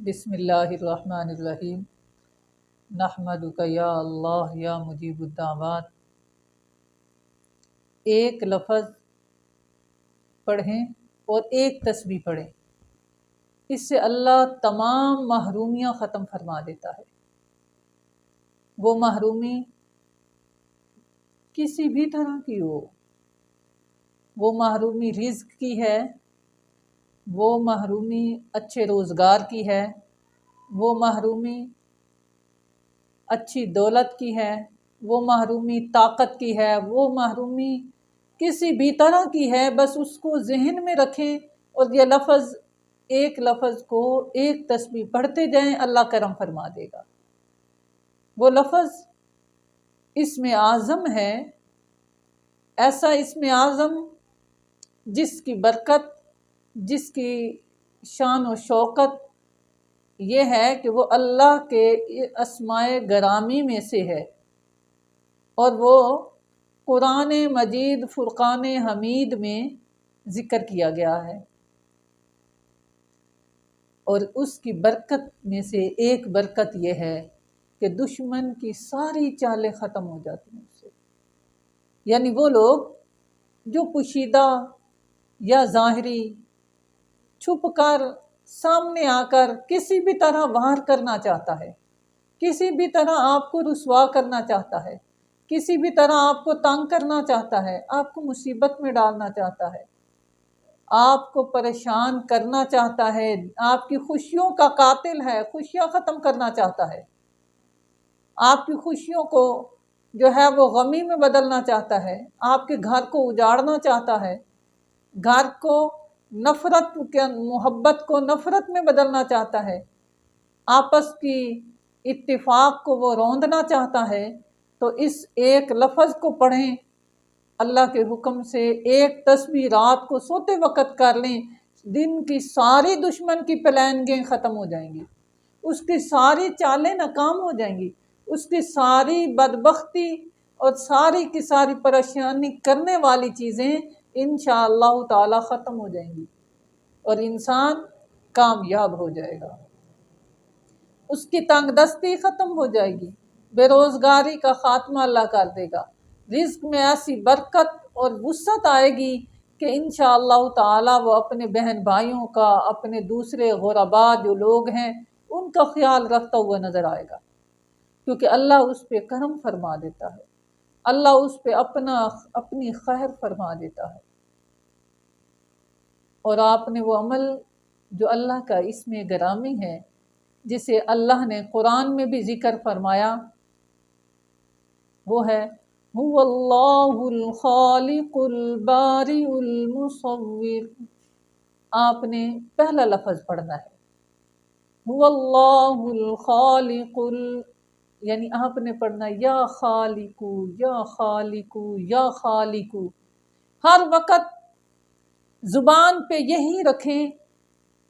بسم اللہ الرحمن الرحیم نحمدک یا اللہ یا مجیب الدعوات۔ ایک لفظ پڑھیں اور ایک تسبیح پڑھیں، اس سے اللہ تمام محرومیاں ختم فرما دیتا ہے۔ وہ محرومی کسی بھی طرح کی ہو، وہ محرومی رزق کی ہے، وہ محرومی اچھے روزگار کی ہے، وہ محرومی اچھی دولت کی ہے، وہ محرومی طاقت کی ہے، وہ محرومی کسی بھی طرح کی ہے، بس اس کو ذہن میں رکھیں اور یہ لفظ ایک لفظ کو ایک تسبیح پڑھتے جائیں، اللہ کرم فرما دے گا۔ وہ لفظ اسم اعظم ہے، ایسا اسم اعظم جس کی برکت، جس کی شان و شوکت یہ ہے کہ وہ اللہ کے اسماء گرامی میں سے ہے، اور وہ قرآن مجید فرقان حمید میں ذکر کیا گیا ہے، اور اس کی برکت میں سے ایک برکت یہ ہے کہ دشمن کی ساری چالیں ختم ہو جاتی ہیں اس سے۔ یعنی وہ لوگ جو پوشیدہ یا ظاہری چھپ کر سامنے آ کر کسی بھی طرح وار کرنا چاہتا ہے، کسی بھی طرح آپ کو رسوا کرنا چاہتا ہے، کسی بھی طرح آپ کو تنگ کرنا چاہتا ہے، آپ کو مصیبت میں ڈالنا چاہتا ہے، آپ کو پریشان کرنا چاہتا ہے، آپ کی خوشیوں کا قاتل ہے، خوشیاں ختم کرنا چاہتا ہے، آپ کی خوشیوں کو جو ہے وہ غمی میں بدلنا چاہتا ہے، آپ کے گھر کو اجاڑنا چاہتا ہے، گھر کو نفرت کے محبت کو نفرت میں بدلنا چاہتا ہے، آپس کی اتفاق کو وہ روندنا چاہتا ہے۔ تو اس ایک لفظ کو پڑھیں، اللہ کے حکم سے ایک تسبیح رات کو سوتے وقت کر لیں، دن کی ساری دشمن کی پلاننگیں ختم ہو جائیں گی، اس کی ساری چالیں ناکام ہو جائیں گی، اس کی ساری بدبختی اور ساری کی ساری پریشانی کرنے والی چیزیں انشاءاللہ تعالی ختم ہو جائیں گی، اور انسان کامیاب ہو جائے گا، اس کی تنگ دستی ختم ہو جائے گی، بے روزگاری کا خاتمہ اللہ کر دے گا، رزق میں ایسی برکت اور وسعت آئے گی کہ انشاءاللہ تعالی وہ اپنے بہن بھائیوں کا، اپنے دوسرے غرباء جو لوگ ہیں ان کا خیال رکھتا ہوا نظر آئے گا، کیونکہ اللہ اس پہ کرم فرما دیتا ہے، اللہ اس پہ اپنی خیر فرما دیتا ہے۔ اور آپ نے وہ عمل جو اللہ کا اسم گرامی ہے، جسے اللہ نے قرآن میں بھی ذکر فرمایا، وہ ہے هو اللہ الخالق البارئ المصور۔ آپ نے پہلا لفظ پڑھنا ہے هو اللہ الخالق یعنی آپ نے پڑھنا یا خالق یا خالق یا خالق، ہر وقت زبان پہ یہی رکھیں،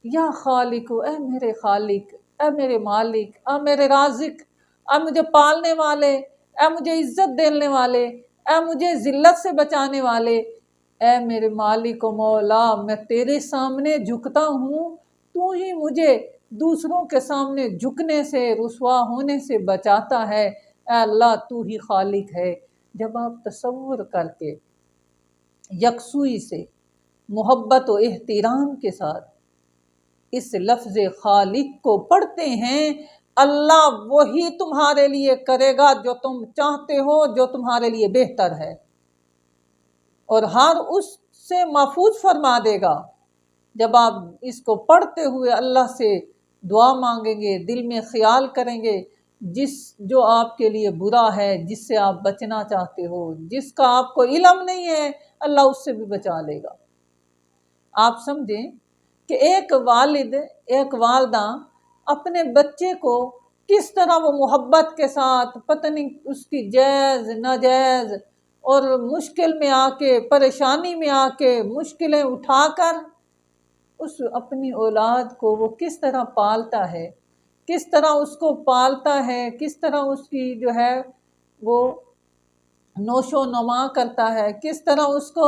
یا خالق، اے میرے خالق، اے میرے مالک، اے میرے رازق، اے مجھے پالنے والے، اے مجھے عزت دینے والے، اے مجھے ذلت سے بچانے والے، اے میرے مالک و مولا، میں تیرے سامنے جھکتا ہوں، تو ہی مجھے دوسروں کے سامنے جھکنے سے، رسوا ہونے سے بچاتا ہے، اے اللہ تو ہی خالق ہے۔ جب آپ تصور کر کے یکسوئی سے، محبت و احترام کے ساتھ اس لفظ خالق کو پڑھتے ہیں، اللہ وہی تمہارے لیے کرے گا جو تم چاہتے ہو، جو تمہارے لیے بہتر ہے، اور ہر اس سے محفوظ فرما دے گا۔ جب آپ اس کو پڑھتے ہوئے اللہ سے دعا مانگیں گے، دل میں خیال کریں گے جو آپ کے لیے برا ہے، جس سے آپ بچنا چاہتے ہو، جس کا آپ کو علم نہیں ہے، اللہ اس سے بھی بچا لے گا۔ آپ سمجھیں کہ ایک والد، ایک والدہ اپنے بچے کو کس طرح وہ محبت کے ساتھ، پتہ نہیں اس کی جائز ناجائز اور مشکل میں آ کے، پریشانی میں آ کے، مشکلیں اٹھا کر اس اپنی اولاد کو وہ کس طرح پالتا ہے، کس طرح اس کو پالتا ہے، کس طرح اس کی جو ہے وہ نوش و نما کرتا ہے، کس طرح اس کو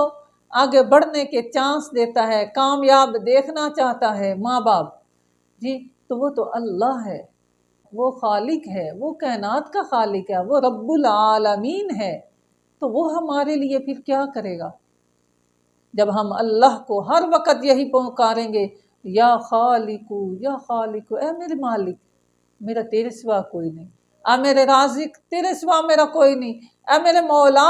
آگے بڑھنے کے چانس دیتا ہے، کامیاب دیکھنا چاہتا ہے۔ ماں باپ جی تو وہ تو اللہ ہے، وہ خالق ہے، وہ کائنات کا خالق ہے، وہ رب العالمین ہے، تو وہ ہمارے لیے پھر کیا کرے گا؟ جب ہم اللہ کو ہر وقت یہی پکاریں گے، یا خالقو یا خالقو، اے میرے مالک، میرا تیرے سوا کوئی نہیں، اے میرے رازق، تیرے سوا میرا کوئی نہیں، اے میرے مولا،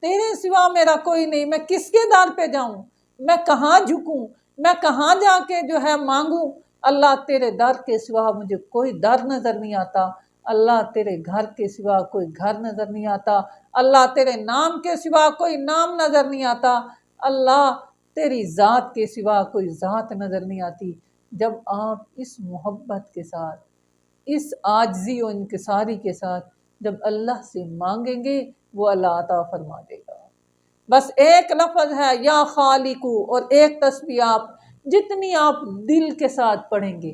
تیرے سوا میرا کوئی نہیں، میں کس کے در پہ جاؤں، میں کہاں جھکوں، میں کہاں جا کے جو ہے مانگوں؟ اللہ تیرے در کے سوا مجھے کوئی در نظر نہیں آتا، اللہ تیرے گھر کے سوا کوئی گھر نظر نہیں آتا، اللہ تیرے نام کے سوا کوئی نام نظر نہیں آتا، اللہ تیری ذات کے سوا کوئی ذات نظر نہیں آتی۔ جب آپ اس محبت کے ساتھ، اس عاجزی و انکساری کے ساتھ جب اللہ سے مانگیں گے، وہ اللہ عطا فرما دے گا۔ بس ایک لفظ ہے یا خالقو، اور ایک تسبیح آپ جتنی آپ دل کے ساتھ پڑھیں گے،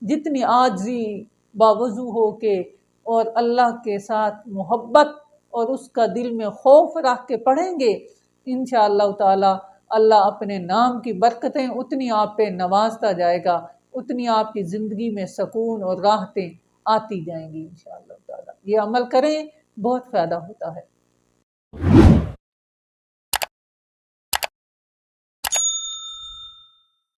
جتنی عاجزی باوضو ہو کے اور اللہ کے ساتھ محبت اور اس کا دل میں خوف رکھ کے پڑھیں گے، انشاءاللہ تعالی اللہ اپنے نام کی برکتیں اتنی آپ پہ نوازتا جائے گا، اتنی آپ کی زندگی میں سکون اور راحتیں آتی جائیں گی انشاءاللہ تعالی۔ یہ عمل کریں، بہت فائدہ ہوتا ہے۔